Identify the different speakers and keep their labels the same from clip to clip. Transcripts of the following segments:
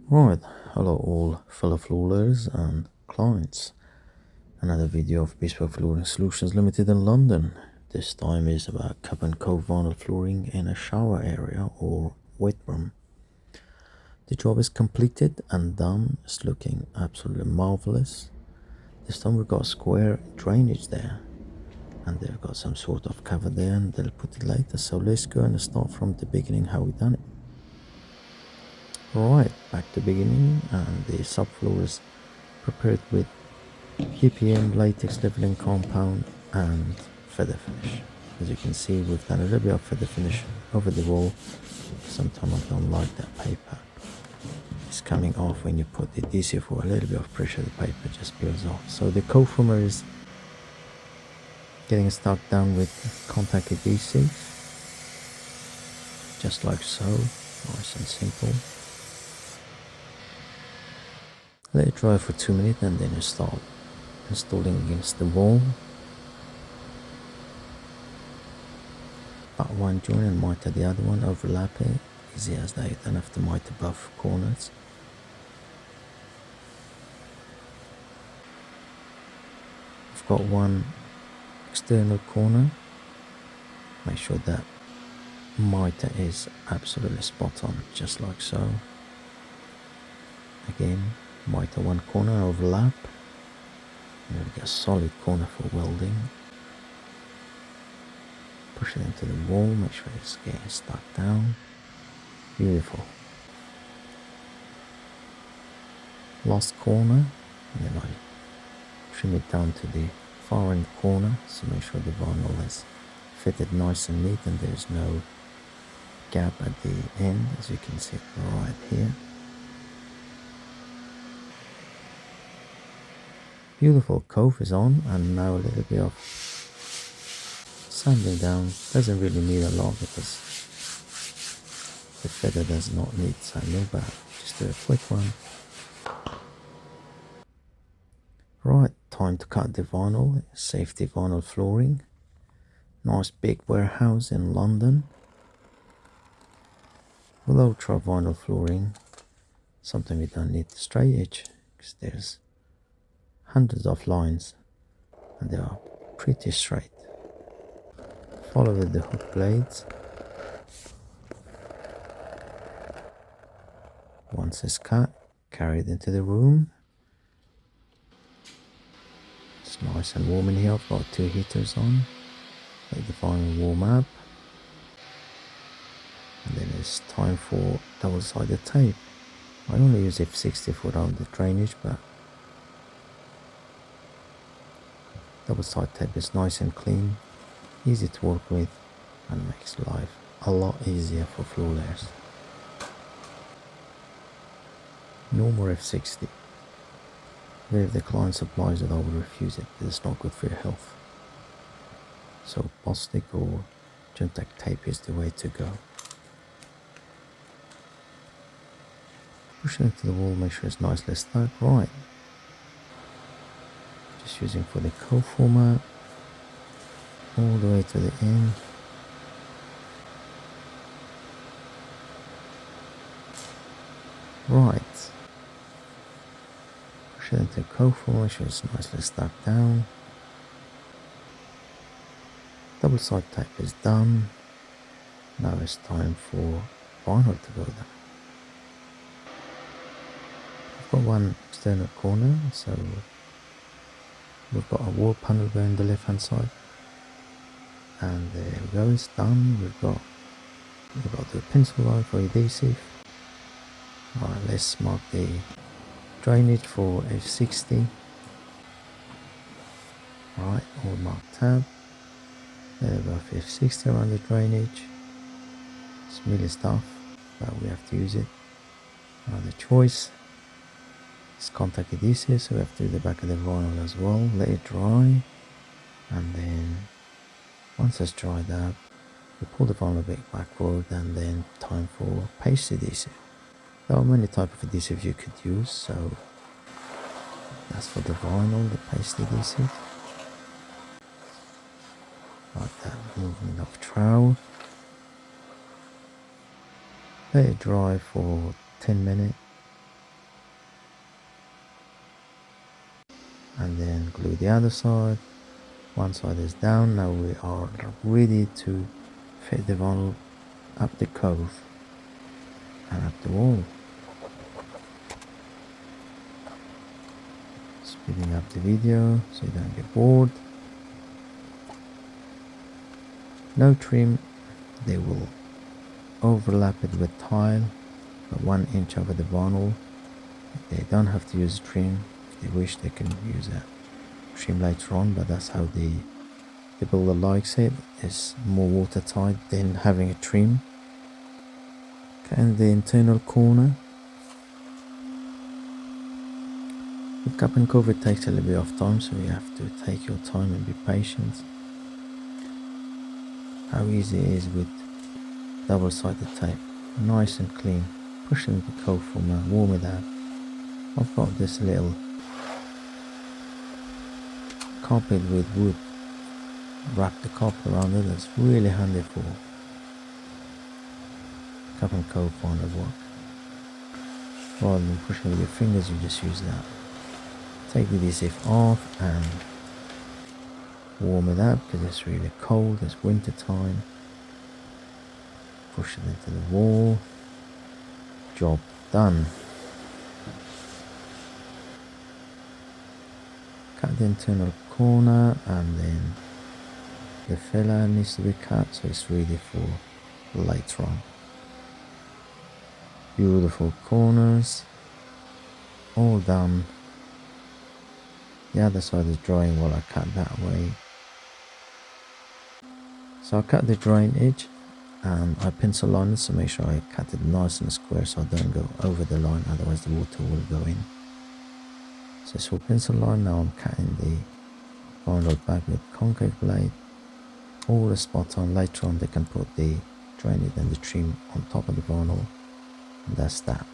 Speaker 1: Right, hello all fellow floorers and clients. Another video of Bespoke Flooring Solutions Limited in London. This time is about cup and cove vinyl flooring in a shower area or wet room. The job is completed and done. It's looking absolutely marvelous. This time we've got square drainage there, and they've got some sort of cover there, and they'll put it later. So let's go and start from the beginning how we done it. Right, back to beginning, and the subfloor is prepared with PPM latex leveling compound and feather finish. As you can see, we've done a little bit of feather finish over the wall. Sometimes I don't like that paper. It's coming off when you put the adhesive for a little bit of pressure, the paper just peels off. So the co-former is getting stuck down with contact adhesive, just like so, nice and simple. Let it dry for 2 minutes and then you start installing against the wall. But one joint and mitre the other one, overlap it, easy as that. You don't have to mitre both corners. I've got one external corner. Make sure that mitre is absolutely spot on, just like so. Again, mitre one corner, overlap, and we get a solid corner for welding. Push it into the wall, make sure it's getting stuck down. Beautiful. Last corner, and then I trim it down to the far end corner, so make sure the vinyl is fitted nice and neat and there's no gap at the end, as you can see right here. Beautiful cove is on, and now a little bit of sanding down. Doesn't really need a lot because the feather does not need sanding, but just do a quick one. Right, time to cut the vinyl. Safety vinyl flooring. Nice big warehouse in London. With ultra vinyl flooring, sometimes we don't need the straight edge because there's hundreds of lines and they are pretty straight. Follow with the hook blades. Once it's cut, carry it into the room. It's nice and warm in here. I've got 2 heaters on. Let the vinyl warm up. And then it's time for double-sided tape. I only use F60 for around the drainage, but double-sided tape is nice and clean, easy to work with, and makes life a lot easier for floor layers. No more F60. But if the client supplies it, I will refuse it. It's not good for your health. So plastic or contact tape is the way to go. Push it into the wall, make sure it's nicely stuck. Right. Just using for the co-former all the way to the end. Right. Push it into co-former, make sure it's nicely stuck down. Double side tape is done. Now it's time for vinyl to go down. I've got one external corner, so we've got a wall panel there on the left hand side. And there we go, it's done. We've got the pencil line for adhesive. Alright, let's mark the drainage for F60. Alright, all marked tab. There we go, F60 around the drainage. It's really stuff, but we have to use it. The choice is contact adhesive, so we have to do the back of the vinyl as well. Let it dry, and then once it's dried up, we pull the vinyl a bit backward, and then time for paste adhesive. There are many types of adhesive you could use, so that's for the vinyl, the paste adhesive. Like that movement of trowel. Let it dry for 10 minutes. and then glue the other side. One side is down. Now we are ready to fit the vinyl up the cove and up the wall. Speeding up the video so you don't get bored. No trim, they will overlap it with tile, but 1 inch over the vinyl. They don't have to use trim. If they wish, they can use a trim later on, but that's how the builder likes it. It's more watertight than having a trim. Okay, and the internal corner. With cap and cover, it takes a little bit of time, so you have to take your time and be patient. How easy it is with double-sided tape. Nice and clean. Push it into the cove former, warm it up. I've got this little carpet with wood. Wrap the carpet around it. That's really handy for cap and cove vinyl work. Rather than pushing with your fingers, you just use that. Take the adhesive off and warm it up because it's really cold. It's winter time. Push it into the wall. Job done. Cut the internal corner, and then the filler needs to be cut so it's ready for later on. Beautiful corners, all done. The other side is drying while I cut that way. So I cut the drainage and I pencil line it, so make sure I cut it nice and square so I don't go over the line, otherwise the water will go in. So it's all pencil line. Now I'm cutting the vinyl back with concave blade. All the spot on. Later on they can put the drainage and the trim on top of the vinyl, and that's that.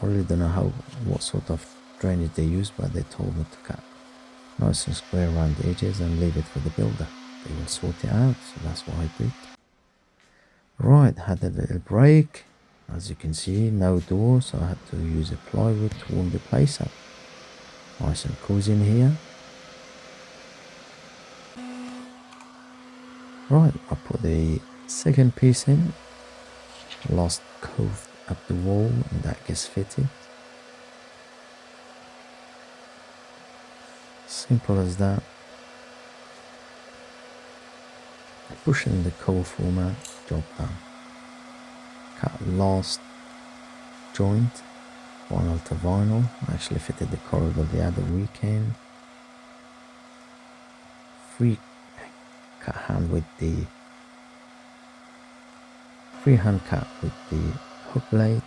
Speaker 1: I really don't know what sort of drainage they use, but they told me to cut nice and square around the edges and leave it for the builder. They will sort it out, so that's what I did. Right, had a little break. As you can see, no door, so I had to use a plywood to warm the place up. Nice and cozy in here. Right, I put the second piece in. Last cove up the wall, and that gets fitted. Simple as that. Push in the cove format, job done. Cut last joint, vinyl to vinyl. I actually fitted the corridor the other weekend. Free hand cut with the hook blade,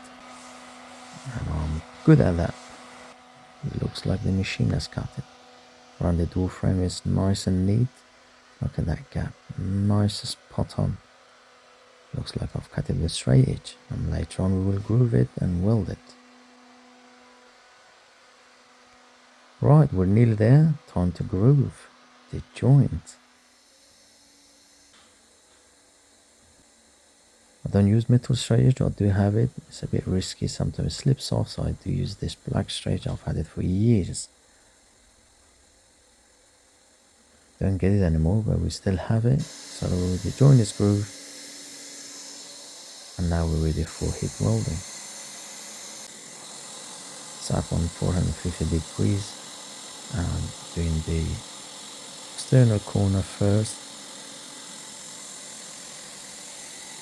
Speaker 1: and I'm good at that. It looks like the machine has cut it. Around the door frame is nice and neat. Look at that gap, nice spot on. Looks like I've cut it with straight edge, and later on we will groove it and weld it. Right, we're nearly there. Time to groove the joint. I don't use metal straight edge. I do have it. It's a bit risky. Sometimes it slips off, so I do use this black straight edge. I've had it for years. Don't get it anymore, but we still have it. So the joint is grooved, and now we're ready for heat welding. It's up on 450 degrees, and doing the external corner first.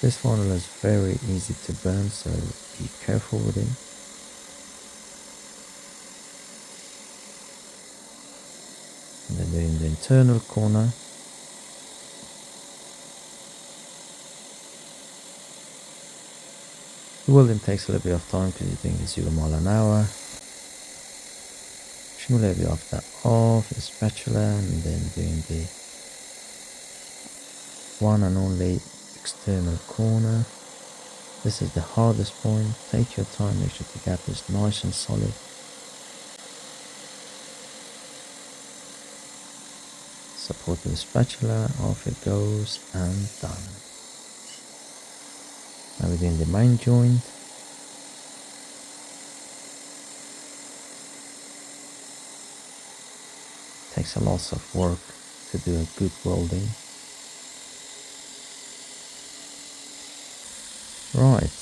Speaker 1: This vinyl is very easy to burn, so be careful with it. And then doing the internal corner. The welding takes a little bit of time because you're doing 0 mile an hour. Trim a little bit of that off, the spatula, and then doing the one and only external corner. This is the hardest point. Take your time, make sure the gap is nice and solid. Support with the spatula, off it goes, and done. Now we're doing the main joint. takes a lot of work to do a good welding. Right,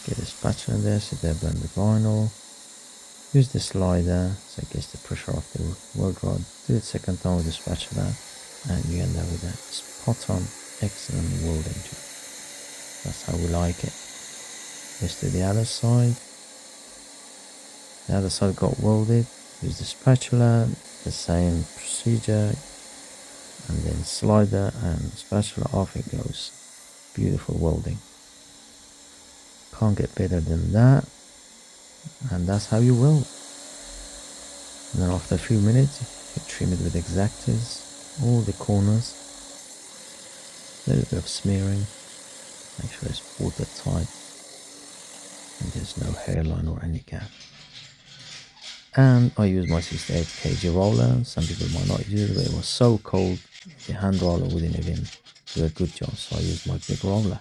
Speaker 1: get a spatula in there, so they blend the vinyl. Use the slider, so it gets the pressure off the weld rod. Do it second time with the spatula, and you end up with a spot on, excellent welding job. That's how we like it. Let's do the other side. The other side got welded. Use the spatula, the same procedure, and then slider and spatula, off it goes. Beautiful welding. Can't get better than that. And that's how you weld. And then after a few minutes, you trim it with X-Actors, all the corners. A little bit of smearing. Make sure it's watertight and there's no hairline or any gap. And I use my 68 kg roller. Some people might not use it, but it was so cold the hand roller wouldn't even do a good job, so I used my big roller.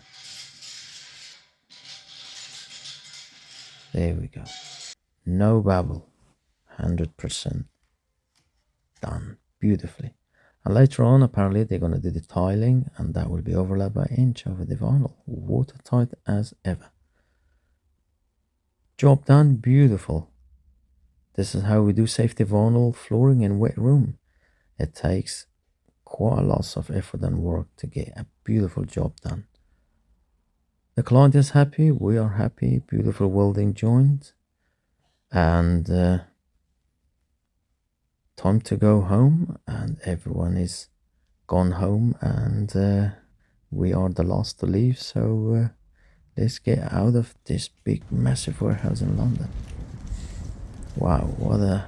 Speaker 1: There we go. No babble. 100% done beautifully. And later on, apparently they're going to do the tiling, and that will be overlaid by inch over the vinyl, watertight as ever. Job done, beautiful. This is how we do safety vinyl flooring in wet room. It takes quite a lot of effort and work to get a beautiful job done. The client is happy, we are happy. Beautiful welding joint, and time to go home, and everyone is gone home, and we are the last to leave, so let's get out of this big massive warehouse in London. Wow, what a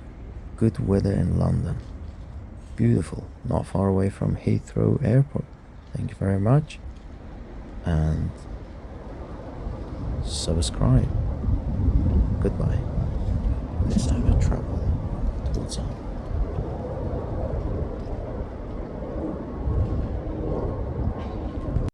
Speaker 1: good weather in London. Beautiful, not far away from Heathrow Airport. Thank you very much, and subscribe. Goodbye. Let's have it.